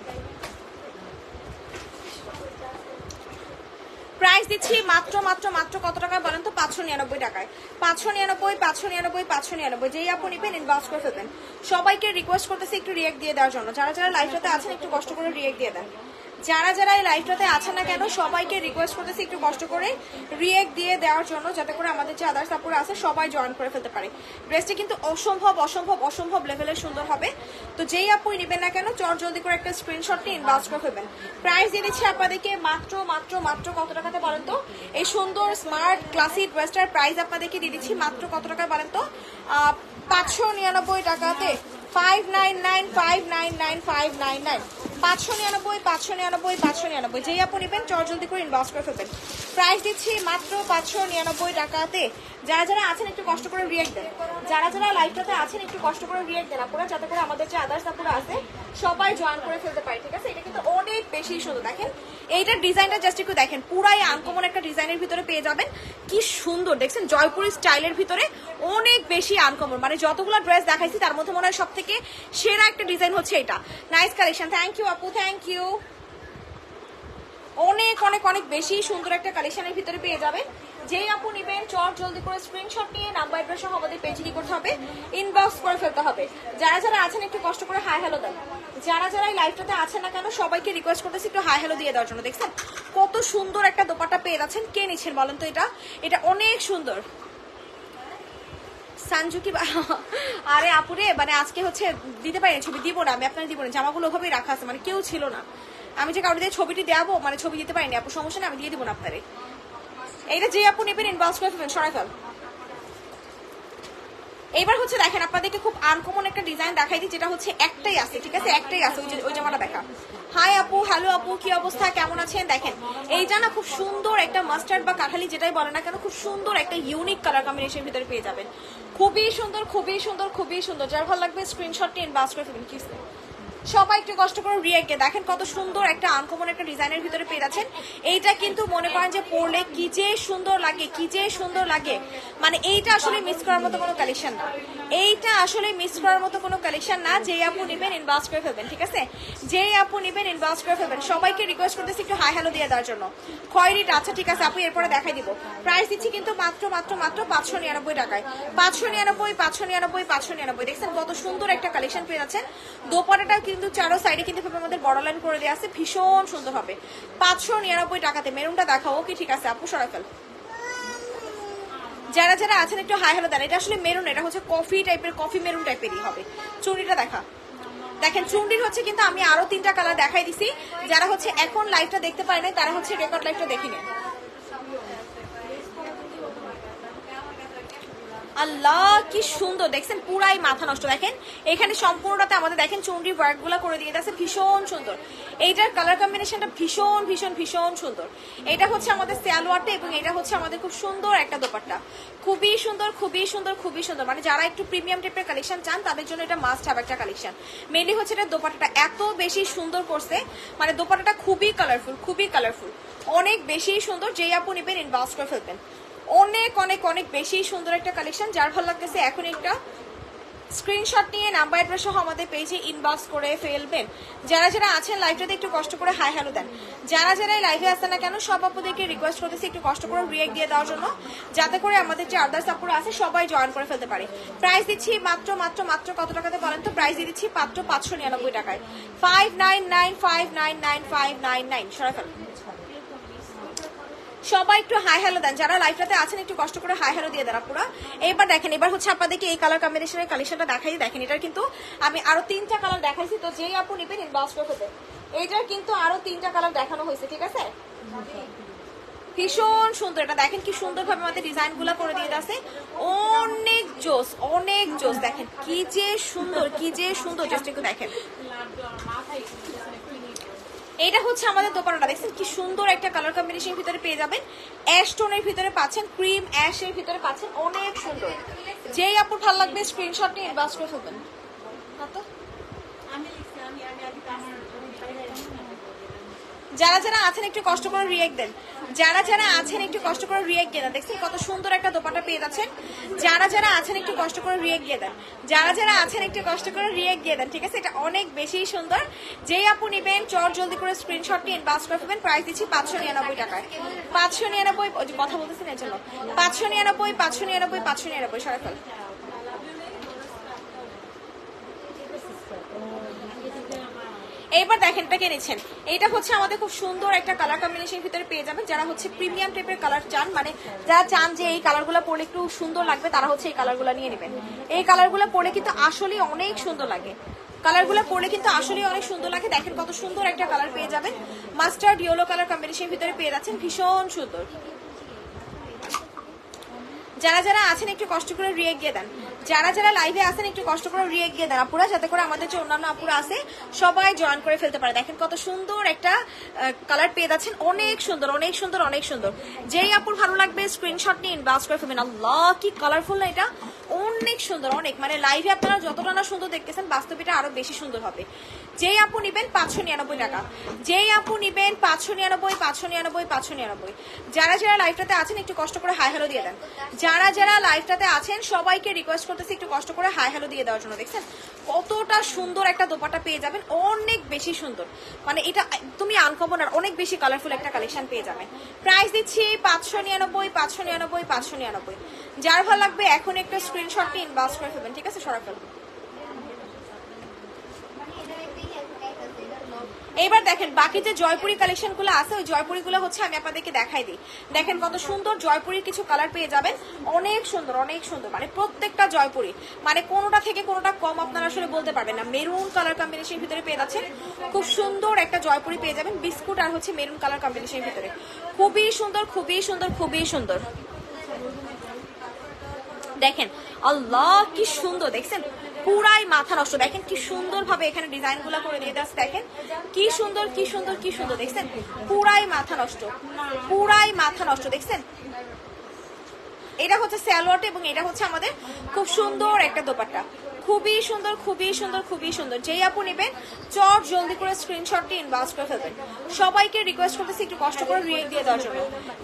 প্রাইস দিচ্ছি মাত্র মাত্র মাত্র কত টাকায় বলেন তো? 599 টাকায়। 599, 599, 599। যেই আপু নিবেন ইনবক্স করে ফেলবেন। সবাইকে রিকোয়েস্ট করতেছি একটু রিঅ্যাক্ট দিয়ে দেওয়ার জন্য। যারা যারা লাইভটাতে আছেন একটু কষ্ট করে রিঅ্যাক্ট দিয়ে দেন। যারা যারা এই লাইভটাতে আছেন না কেন সবাইকে রিকোয়েস্ট করতেছি একটু কষ্ট করে রিঅ্যাক্ট দিয়ে দেওয়ার জন্য, যাতে করে আমাদের যে আদার্স আপুরা আছে সবাই জয়েন করে ফেলতে পারে। ড্রেসটি কিন্তু অসম্ভব অসম্ভব অসম্ভব লেভেলের সুন্দর হবে। তো যেই আপুই নেবেন না কেন চট জলদি করে একটা স্ক্রিনশট নিয়ে ইনবক্স করে ফেলবেন। প্রাইস দিয়ে দিচ্ছি আপনাদেরকে মাত্র মাত্র মাত্র কত টাকাতে বলেন তো? এই সুন্দর স্মার্ট ক্লাসি ড্রেসটার প্রাইস আপনাদেরকে দিয়ে দিচ্ছি মাত্র কত টাকায় বলেন তো? 599 টাকাতে। 599, 599, 599। 599, 599, 599। যেই আপু নেবেন চট জলদি করে ইনবক্স করে ফেলবেন। প্রাইস দিচ্ছি মাত্র 599 টাকাতে। যারা যারা আছেন একটু কষ্ট করে রিঅ্যাক্ট দেন, যারা যারা লাইভটাতে আছেন একটু কষ্ট করে রিঅ্যাক্ট দেন আপুরা, যাতে করে আমাদের যে আদার্স আপুরা আছে সবাই জয়েন করে ফেলতে পারে, ঠিক আছে? এটা কিন্তু অনেক বেশি সুন্দর। দেখেন এইটার ডিজাইনটা জাস্ট একটু দেখেন, পুরাই আনকমন একটা ডিজাইনের ভিতরে পেয়ে যাবেন। কি সুন্দর দেখছেন, জয়পুরি স্টাইলের ভিতরে অনেক বেশি আনকমন। মানে যতগুলো ড্রেস দেখাইছি তার মধ্যে মনে হয় সব থেকে সেরা একটা ডিজাইন হচ্ছে এটা। নাইস কালেকশন, থ্যাংক ইউ আপু, থ্যাংক ইউ। অনেক অনেক অনেক বেশি সুন্দর একটা কালেকশনের ভিতরে পেয়ে যাবেন। যেই আপু নিবেন চট জলদি করে স্ক্রিনশট নিয়ে নাম্বার অ্যাড্রেস সহ আমাদের পেজে কি করতে হবে? ইনবক্স করে ফেলতে হবে। যারা যারা আছেন একটু কষ্ট করে হাই হ্যালো দেন। যারা যারা এই লাইভটাতে আছেন না কেন সবাইকে রিকোয়েস্ট করতেছি একটু হাই হ্যালো দিয়ে দেওয়ার জন্য। দেখছেন কত সুন্দর একটা দোপাট্টা পেয়ে যাচ্ছেন। কে নিচ্ছেন বলেন তো? এটা এটা অনেক সুন্দর। সানজুকি আরে আপুরে, মানে আজকে হচ্ছে দিতে পারিনি, ছবি দিব না আমি, আপনারা দিব না, জামাগুলো ওভাবেই রাখা আছে, মানে কেউ ছিল না। আমি যে কাউকে দিয়ে ছবিটি দেবো, মানে ছবি দিতে পারিনি আপু, সমস্যা নেই আমি দিয়ে দিব না আপনারে। এইটা যে আপু নেবেন ইনবক্স করে ফেলবেন, সরাই ফেল। এইবার হচ্ছে দেখেন আপনাদেরকে খুব আনকমন একটা ডিজাইন দেখাই দিই, যেটা হচ্ছে একটাই আছে, ঠিক আছে? একটাই আছে, ওই জামাটা দেখা। হাই আপু, হ্যালো আপু, কি অবস্থা, কেমন আছেন? দেখেন এইটা না খুব সুন্দর একটা মাস্টার্ড বা কাঠালি যেটাই বলে না কেন, খুব সুন্দর একটা ইউনিক কালার কম্বিনেশন ভিতরে পেয়ে যাবেন। খুবই সুন্দর খুবই সুন্দর খুবই সুন্দর। যার ভালো লাগবে স্ক্রিনশট নিয়ে ইনবক্স করে ফেলবেন। কি সবাই একটু কষ্ট করে রিঅ্যাক্ট দেখেন কত সুন্দর একটা আনকমন একটা ডিজাইনের ভিতরে পেয়ে যাচ্ছেন। এইটা কিন্তু মনে করেন যে পরলে কি যে সুন্দর লাগে, কি যে সুন্দর লাগে, মানে এইটা আসলে মিস করার মতো কোনো কালেকশন না, এইটা আসলে মিস করার মতো কোনো কালেকশন না। যেই আপু নেবেন ইনবক্স করে ফেলবেন, ঠিক আছে? যেই আপু নেবেন ইনবক্স করে ফেলবেন। সবাইকে রিকোয়েস্ট করতেছি একটু হাই হ্যালো দিয়ে দেওয়ার জন্য। খয়েরিটা আচ্ছা ঠিক আছে আপু, এরপরে দেখাই দিব। প্রাইস দিচ্ছি কিন্তু মাত্র মাত্র মাত্র 599 টাকায়। 599, 599, 599। দেখছেন কত সুন্দর একটা কালেকশন পেয়ে যাচ্ছেন। দোপাট্টাটা কিন্তু চারো সাইডে কিন্তু আমাদের বড় লাইন করে দেওয়া আছে, ভীষণ সুন্দর হবে। 599 টাকাতে। মেরুনটা দেখাও কি? ঠিক আছে আপু, সরাই ফেল। যারা যারা আছেন একটু হাই হ্যালো দেন। এটা আসলে মেরুন, এটা হচ্ছে কফি টাইপের, কফি মেরুন টাইপেরই হবে। চুড়িটা দেখা, দেখেন চুন্ডির হচ্ছে কিন্তু আমি আরো 3টা কালার দেখাই দিছি। যারা হচ্ছে এখন লাইভটা দেখতে পারে নাই তারা হচ্ছে রেকর্ড লাইভটা দেখে নেন। আল্লাহ কি সুন্দর দেখছেন, পুরাই মাথা নষ্ট। দেখেন এখানে সম্পূর্ণটাতে আমাদের দেখেন চুনরি ওয়ার্ক গুলা করে দিয়ে আছে, ভীষণ সুন্দর। এইটার কালার কম্বিনেশনটা ভীষণ ভীষণ ভীষণ সুন্দর। এটা হচ্ছে আমাদের সালোয়ারটা এবং এটা হচ্ছে আমাদের খুব সুন্দর একটা দোপাট্টা, খুবই সুন্দর খুবই সুন্দর খুবই সুন্দর। মানে যারা একটু প্রিমিয়াম টাইপের কালেকশন চান তাদের জন্য এটা মাস্ট হ্যাভ একটা কালেকশন। মেনলি হচ্ছে এটা দোপাট্টাটা এত বেশি সুন্দর করছে, মানে দোপাট্টাটা খুবই কালারফুল, খুবই কালারফুল, অনেক বেশি সুন্দর। যেই আপু নেবেন ইনবক্স করে ফেলবেন। অনেক অনেক অনেক বেশি সুন্দর একটা কালেকশন। যার ভালো লাগতেছে এখন একটা স্ক্রিনশট নিয়ে নাম্বার অ্যাড্রেস সহ আমাদের পেজে ইনবক্স করে ফেলবেন। যারা যারা আছেন লাইভটাতে একটু কষ্ট করে হাই হ্যালো দেন। যারা যারা লাইভে আসেন না কেন সব আপুদেরকে রিকোয়েস্ট করতেছি একটু কষ্ট করে রিয়েক্ট দিয়ে দেওয়ার জন্য, যাতে করে আমাদের যে আদার্স আপুরা আছে সবাই জয়েন করে ফেলতে পারে। প্রাইস দিচ্ছি মাত্র মাত্র মাত্র কত টাকাতে বলেন তো? প্রাইস দিয়ে দিচ্ছি মাত্র 599 টাকায়। 5995995599 সরাই ফেলুন। সবাই একটু হাই হ্যালো দেন, যারা লাইভটাতে আছেন একটু কষ্ট করে হাই হ্যালো দিয়ে দেন আপুরা। এবার দেখেন, এবার হচ্ছে আপনাদেরকে এই কালার কম্বিনেশনের কালেকশনটা দেখাই। দেখেন এটার কিন্তু আমি আরো 3টা কালার দেখাইছি, তো যেই আপু নেবেন ইনবক্স করে ফেলবেন। এইটার কিন্তু আরো 3টা কালার দেখানো হয়েছে, ঠিক আছে? ভীষণ সুন্দর। এটা দেখেন কি সুন্দর ভাবে আমাদের ডিজাইন গুলা করে দিয়ে আছে, অনেক জোস অনেক জোস। দেখেন কি যে সুন্দর, কি যে সুন্দর, জাস্ট একটু দেখেন। এটা হচ্ছে আমাদের দোপাট্টাটা, দেখছেন কি সুন্দর একটা কালার কম্বিনেশন ভিতরে পেয়ে যাবেন। অ্যাশ টোনের ভিতরে পাচ্ছেন, ক্রিম অ্যাশের ভিতরে পাচ্ছেন, অনেক সুন্দর। যেই আপুর ভালো লাগবে স্ক্রিনশট নিয়ে ইনবক্স করে ফেলবেন। যারা যারা আছেন একটু কষ্ট করে রিয়েক্ট দেন, যারা যারা আছেন একটু কষ্ট করে রিয়েক্ট দিয়ে দেন। দেখছেন কত সুন্দর একটা দোপাট্টা পেয়ে যাচ্ছেন। যারা যারা আছেন একটু কষ্ট করে রিয়েক্ট দিয়ে দেন, যারা যারা আছেন একটু কষ্ট করে রিয়েক্ট দিয়ে দেন, ঠিক আছে? এটা অনেক বেশি সুন্দর। যেই আপু নেবেন চট জলদি করে স্ক্রিনশট নিয়ে ইনবক্স করে ফেলবেন। প্রাইস দিচ্ছি 599 টাকায়। 599, ওই যে কথা বলতেছেন এর জন্য 599 599 599 সরাই ফেল। এইবার দেখেন এটা কে নিচ্ছেন। এটা হচ্ছে আমাদের খুব সুন্দর একটা কালার কম্বিনেশন ভিতরে পেয়ে যাবেন। যারা হচ্ছে প্রিমিয়াম টাইপের কালার চান, মানে যারা চান যে এই কালারগুলো পরলে একটু সুন্দর লাগবে, তারা হচ্ছে এই কালারগুলো নিয়ে নেবেন। এই কালারগুলো পরলে কিন্তু আসলে অনেক সুন্দর লাগে, কালারগুলো পরলে কিন্তু আসলে অনেক সুন্দর লাগে। দেখেন কত সুন্দর একটা কালার পেয়ে যাবেন, মাস্টার্ড ইয়েলো কালার কম্বিনেশন ভিতরে পেয়ে যাচ্ছেন, ভীষণ সুন্দর। যারা যারা আছেন একটু কষ্ট করে রিয়েক্ট দিয়ে দেন, যারা যারা লাইভে আছেন একটু কষ্ট করে রিয়েক্ট দিয়ে দেন আপুরা, যাতে করে আমাদের যে অন্যান্য আপুরা আছে সবাই জয়েন করে ফেলতে পারে। দেখেন কত সুন্দর একটা কালার পেয়ে যাচ্ছেন, অনেক সুন্দর অনেক সুন্দর অনেক সুন্দর। যেই আপুর ভালো লাগবে স্ক্রিনশট নিয়ে ইনবক্স করে ফেলবেন। আল্লাহ কি কালারফুল না এটা, অনেক সুন্দর অনেক। মানে লাইভে আপনারা যতটা না সুন্দর দেখতেছেন বাস্তবে এটা আরো বেশি সুন্দর হবে। যেই আপু নিবেন 599 টাকা, যেই আপু নিবেন 599 599 599। যারা যারা লাইভটাতে আছেন একটু কষ্ট করে হাই হ্যালো দিয়ে দেন, যারা যারা লাইভটাতে আছেন সবাইকে রিকোয়েস্ট করতেছি একটু কষ্ট করে হাই হ্যালো দিয়ে দেওয়ার জন্য। দেখছেন কতটা সুন্দর একটা দোপাট্টা পেয়ে যাবেন, অনেক বেশি সুন্দর। মানে এটা তুমি আনকমন আর অনেক বেশি কালারফুল একটা কালেকশন পেয়ে যাবেন। প্রাইস দিচ্ছি 599 599 599। যার ভালো লাগবে এখন একটা স্ক্রিনশট নিয়ে ইনবক্স করে ফেলবেন, ঠিক আছে? সরাই ফেলবেন। এবার দেখেন বাকি যে জয়পুরি কালেকশন গুলো আছে, ওই জয়পুরি গুলো হচ্ছে আমি আপনাদেরকে দেখাই দিই। দেখেন কত সুন্দর জয়পুরির কিছু কালার পেয়ে যাবেন, অনেক সুন্দর অনেক সুন্দর। মানে প্রত্যেকটা জয়পুরি, মানে কোনোটা থেকে কোনোটা কম আপনারা আসলে বলতে পারবেন না। মেরুন কালার কম্বিনেশন ভিতরে পেয়ে যাচ্ছেন, খুব সুন্দর একটা জয়পুরি পেয়ে যাবেন, বিস্কুট আর হচ্ছে মেরুন কালার কম্বিনেশন ভিতরে, খুবই সুন্দর খুবই সুন্দর খুবই সুন্দর। দেখেন আল্লাহ কি সুন্দর, দেখছেন পুরাই মাথা নষ্ট। দেখেন কি সুন্দর ভাবে এখানে ডিজাইন গুলা করে দিয়ে যাচ্ছে, দেখেন কি সুন্দর কি সুন্দর কি সুন্দর। দেখছেন পুরাই মাথা নষ্ট, পুরাই মাথা নষ্ট। দেখছেন এটা হচ্ছে সালোয়ারটা এবং এটা হচ্ছে আমাদের খুব সুন্দর একটা দোপাট্টা, খুবই সুন্দর খুবই সুন্দর খুবই সুন্দর। যেই আপু নেবেন চট জলদি করে স্ক্রিনশটটি ইনবক্স করে ফেলবেন। সবাইকে রিকোয়েস্ট করতেছি একটু কষ্ট করে রিয়েক্ট দিয়ে দেওয়ার জন্য।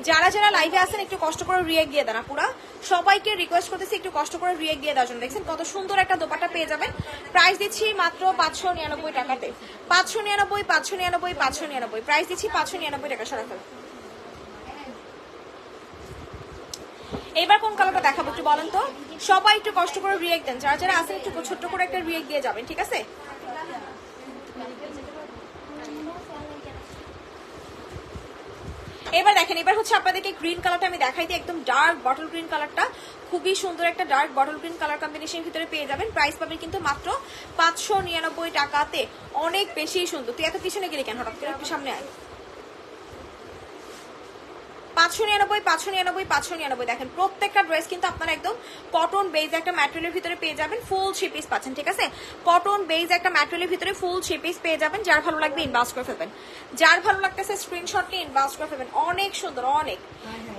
যারা যারা লাইভে আছেন একটু কষ্ট করে রিয়েক্ট দিয়ে দেন আপুরা, সবাইকে রিকোয়েস্ট করতেছি একটু কষ্ট করে রিয়েক্ট দিয়ে দেওয়ার জন্য। দেখছেন কত সুন্দর একটা দোপাট্টা পেয়ে যাবেন। প্রাইস দিচ্ছি মাত্র 599 টাকাতে। 599 599 599 প্রাইস দিচ্ছি 599 টাকা। সরাই ফেল। এবার কোন কালারটা দেখাবো একটু বলেন তো? সবাই একটু কষ্ট করে রিয়েক্ট দেন, যারা যারা আছেন একটু ছোট্ট করে একটা রিয়েক্ট দিয়ে যাবেন, ঠিক আছে? এবার দেখেন, এবার হচ্ছে আপনাদেরকে গ্রিন কালারটা আমি দেখাই দিই, একদম ডার্ক বটল গ্রিন কালারটা, খুবই সুন্দর একটা dark bottle green colour combination ভিতরে পেয়ে যাবেন। প্রাইস পাবেন কিন্তু মাত্র 599 টাকাতে, অনেক বেশি সুন্দর। তুই এত পিছনে গেলি কেন, হঠাৎ করে একটু সামনে আয়। 599 599 599। দেখেন প্রত্যেকটা ড্রেস কিন্তু আপনারা একদম কটন বেজ একটা ম্যাটেরিয়ালের ভিতরে পেয়ে যাবেন, ফুল 3 পিস পাচ্ছেন, ঠিক আছে? কটন বেজ একটা ম্যাটেরিয়ালের ভিতরে ফুল 3 পিস পেয়ে যাবেন। যার ভালো লাগবে ইনবক্স করে ফেলবেন, যার ভালো লাগতেছে স্ক্রিনশট নিয়ে ইনবক্স করে ফেলবেন। অনেক সুন্দর, অনেক।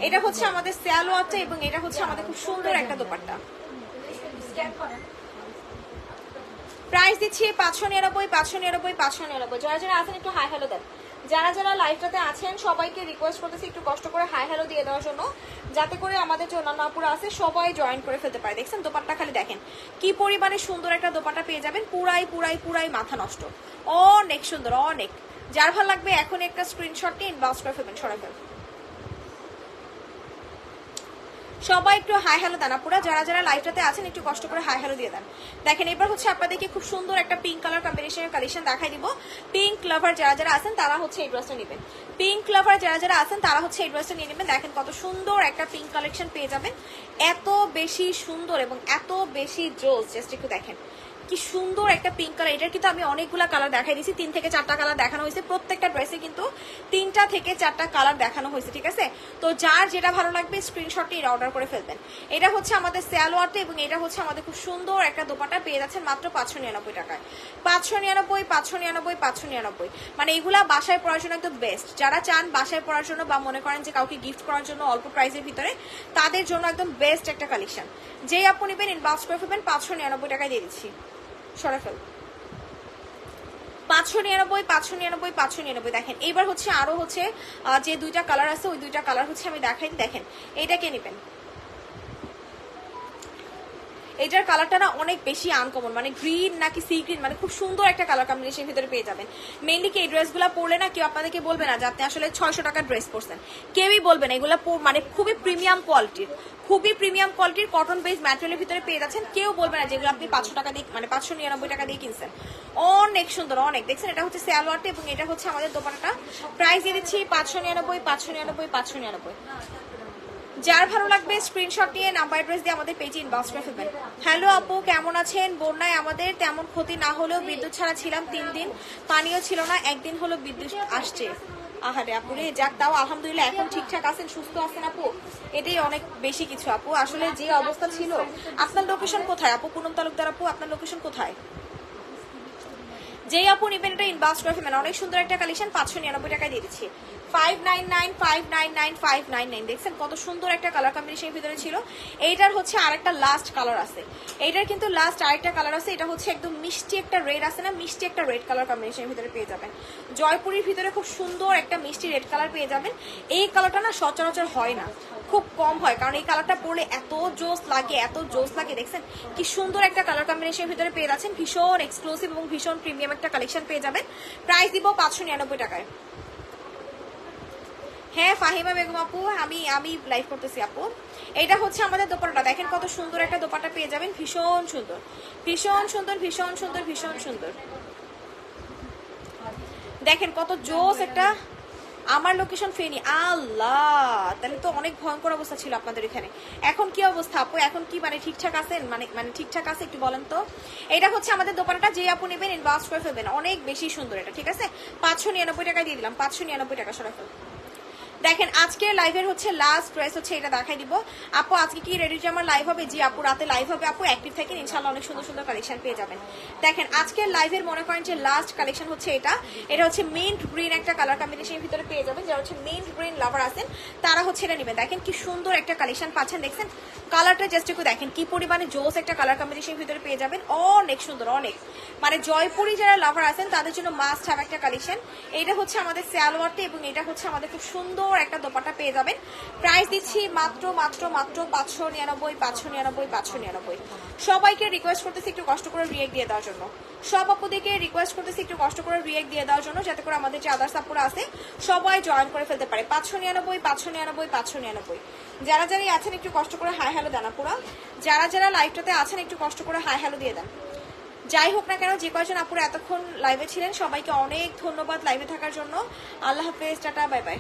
এটা হচ্ছে আমাদের সালোয়ারটা এবং এটা হচ্ছে আমাদের খুব সুন্দর একটা দোপাট্টা। প্রাইস দিচ্ছি 599 599 599। যারা যারা আছেন একটু হাই হ্যালো দেন, যারা যারা লাইভটাতে আছেন সবাইকে রিকোয়েস্ট করতেছি একটু কষ্ট করে হাই হ্যালো দিয়ে দেওয়ার জন্য, যাতে করে আমাদের যে অন্যান্য আপুরা আছে সবাই জয়েন করে ফেলতে পারে। দেখছেন দোপাট্টা খালি দেখেন কি পরিমাণে সুন্দর একটা দোপাট্টা পেয়ে যাবেন, পুরাই পুরাই পুরাই মাথা নষ্ট, অনেক সুন্দর, অনেক। যার ভালো লাগবে এখন একটা স্ক্রিনশট নিয়ে ইনবক্স করে ফেলবেন, সরাই ফেলবেন। সবাই একটু হাই হ্যালো দেন আপুরা, যারা যারা লাইভটাতে আছেন একটু কষ্ট করে হাই হ্যালো দিয়ে দেন। দেখেন এবার হচ্ছে আপনাদেরকে খুব সুন্দর একটা পিঙ্ক কালার কম্বিনেশনের কালেকশন দেখাই দিব। পিঙ্ক লাভার যারা যারা আছেন তারা হচ্ছে এই ড্রেসটা নেবেন, পিঙ্ক লাভার যারা যারা আছেন তারা হচ্ছে এই ড্রেসটা নিয়ে নেবেন। দেখেন কত সুন্দর একটা পিঙ্ক কালেকশন পেয়ে যাবেন, এত বেশি সুন্দর এবং এত বেশি জোস। জাস্ট একটু দেখেন কি সুন্দর একটা পিঙ্ক কালার। এটার কিন্তু আমি অনেকগুলা কালার দেখাই দিয়েছি, 3 থেকে 4টা কালার দেখানো হয়েছে। প্রত্যেকটা ড্রেসে কিন্তু 3টা থেকে 4টা কালার দেখানো হয়েছে, ঠিক আছে? তো যার যেটা ভালো লাগবে স্ক্রিনশট নিয়ে অর্ডার করে ফেলবেন। এটা হচ্ছে আমাদের সালোয়ারটা এবং এটা হচ্ছে আমাদের খুব সুন্দর একটা দোপাট্টা পেয়ে যাচ্ছেন মাত্র 599 টাকায়। 599 599 599। মানে এগুলা বাসায় পড়ার জন্য একদম বেস্ট। যারা চান বাসায় পড়ার জন্য বা মনে করেন যে কাউকে গিফট করার জন্য অল্প প্রাইসের ভিতরে, তাদের জন্য একদম বেস্ট একটা কালেকশন। যেই আপনি নেবেন ইনবক্স করে ফেলবেন, 599 টাকায় দিয়ে দিচ্ছি, সরে ফেল। 599 599 599। দেখেন এইবার হচ্ছে আরো হচ্ছে যে 2টা কালার আছে, ওই 2টা কালার হচ্ছে আমি দেখাই। দেখেন এইটা কে নেবেন, এটার কালারটা না অনেক বেশি আনকমন, মানে গ্রিন নাকি সি গ্রিন, মানে খুব সুন্দর একটা কালার কম্বিনেশনের ভিতরে পেয়ে যাবেন। মেইনলি কি এই ড্রেসগুলো পরলে না কেউ আপনাদেরকে বলবে না যে আপনি আসলে 600 টাকার ড্রেস পরছেন, কেউই বলবে না। এগুলো মানে খুবই প্রিমিয়াম কোয়ালিটির, খুবই প্রিমিয়াম কোয়ালিটির কটন বেস ম্যাটেরিয়ালের ভিতরে পেয়ে যাচ্ছেন। কেউ বলবে না যেগুলো আপনি 500 টাকা দিয়ে, মানে 599 টাকা দিয়ে কিনছেন। অনেক সুন্দর, অনেক। দেখছেন এটা হচ্ছে সালোয়ারটা এবং এটা হচ্ছে আমাদের দোপাট্টাটা। প্রাইস দিয়ে দিচ্ছি 599 599 599। যার ভালো লাগবে স্ক্রিনশট নিয়ে নাম্বার অ্যাড্রেস দিয়ে আমাদের পেজে ইনবক্স করে ফেলবেন। হ্যালো আপু, কেমন আছেন? বন্যায় আমাদের তেমন ক্ষতি না হলেও বিদ্যুৎ ছাড়া ছিলাম 3 দিন, পানিও ছিল না, একদিন হলো বিদ্যুৎ আসছে। আহারে আপু রে, যাক তাও আলহামদুলিল্লাহ এখন ঠিকঠাক আছেন, সুস্থ আছেন আপু, এটাই অনেক বেশি কিছু আপু। আসলে যে অবস্থা ছিল। আপনার লোকেশন কোথায় আপু? পুনম তালুকদার আপু, আপনার লোকেশন কোথায়? যেই আপু নিবেন এটা ইনবক্স করে ফেলবেন। অনেক সুন্দর একটা কালেকশন 599 টাকায় দিয়ে দিচ্ছি। 599 599 599। দেখছেন কত সুন্দর একটা কালার কম্বিনেশনের ভিতরে ছিল। এইটার হচ্ছে আরেকটা লাস্ট কালার আছে, এইটার কিন্তু লাস্ট আরেকটা কালার আছে। এটা হচ্ছে একদম মিষ্টি একটা রেড আছে না, মিষ্টি একটা রেড কালার কম্বিনেশনের ভিতরে পেয়ে যাবেন। জয়পুরের ভিতরে খুব সুন্দর একটা মিষ্টি রেড কালার পেয়ে যাবেন। এই কালারটা না সচরাচর হয় না, খুব কম হয়, কারণ এই কালারটা পরলে এত জোস লাগে, এত জোস লাগে। দেখছেন কি সুন্দর একটা কালার কম্বিনেশনের ভিতরে পেয়ে যাচ্ছেন, ভীষণ এক্সক্লুসিভ এবং ভীষণ প্রিমিয়াম একটা কালেকশন পেয়ে যাবেন। প্রাইস দিব 599 টাকায়। হ্যাঁ ফাহিমা বেগম আপু, আমি লাইভ করতেছি আপু। এটা হচ্ছে আমাদের দোপাট্টা। দেখেন কত সুন্দর একটা দোপাট্টা পেয়ে যাবেন, ভীষণ সুন্দর, ভীষণ সুন্দর, ভীষণ সুন্দর, ভীষণ সুন্দর। দেখেন কত জোস একটা। আমার লোকেশন ফেনি। আল্লাহ, তাহলে তো অনেক ভয়ঙ্কর অবস্থা ছিল আপনাদের এখানে। এখন কি অবস্থা আপু? এখন কি মানে ঠিকঠাক আছেন? মানে ঠিকঠাক আছে একটু বলেন তো। এটা হচ্ছে আমাদের দোকানটা, যে আপু নেবেন ইনবক্স করে ফেলবেন। অনেক বেশি সুন্দর এটা, ঠিক আছে? 599 টাকা দিয়ে দিলাম, 599 টাকা সরাই ফেল। দেখেন আজকের লাইভের হচ্ছে লাস্ট ড্রেস হচ্ছে এটা দেখাই দিব। আপু আজকে কি রেডি জামার লাইভ হবে? জি আপু রাতে লাইভ হবে। আপু অ্যাক্টিভ থাকেন, ইনশাআল্লাহ অনেক সুন্দর সুন্দর কালেকশন পেয়ে যাবেন। দেখেন আজকের লাইভের মনে করেন যে লাস্ট কালেকশন হচ্ছে এটা। এটা হচ্ছে মিন্ট গ্রিন একটা কালার কম্বিনেশনের ভিতরে পেয়ে যাবেন। যারা হচ্ছে মিন্ট গ্রিন লাভার আছেন তারা হচ্ছে এটা নেবেন। দেখেন কি সুন্দর একটা কালেকশন পাচ্ছেন। দেখছেন কালারটা জাস্ট একটু দেখেন কি পরিমাণে জোস একটা কালার কম্বিনেশনের ভিতরে পেয়ে যাবেন। অনেক সুন্দর, অনেক। মানে জয়পুরি যারা লাভার আছেন তাদের জন্য মাস্ট হ্যাভ একটা কালেকশন। এটা হচ্ছে আমাদের সালোয়ারটা এবং এটা হচ্ছে আমাদের খুব সুন্দর একটা দোপাট্টা পেয়ে যাবেন। প্রাইস দিচ্ছি মাত্র মাত্র মাত্র 599 599 599। সবাইকে রিকোয়েস্ট করতেছি একটু কষ্ট করে রিয়েক্ট দিয়ে দেওয়ার জন্য, সব আপুদেরকে রিকোয়েস্ট করতেছি একটু কষ্ট করে রিয়েক্ট দিয়ে দেওয়ার জন্য, যাতে করে আমাদের যে আদার্স আপুরা আছে সবাই জয়েন করে ফেলতে পারে। 599 599 599। যারা যারা আছেন একটু কষ্ট করে হাই হ্যালো দেন আপুরা। যারা যারা লাইভটাতে আছেন একটু কষ্ট করে হাই হ্যালো দিয়ে দেন। যাই হোক না কেন, যে কয়েকজন আপুরা এতক্ষণ লাইভে ছিলেন সবাইকে অনেক ধন্যবাদ লাইভে থাকার জন্য। আল্লাহ হাফেজ, টাটা, বাই বাই।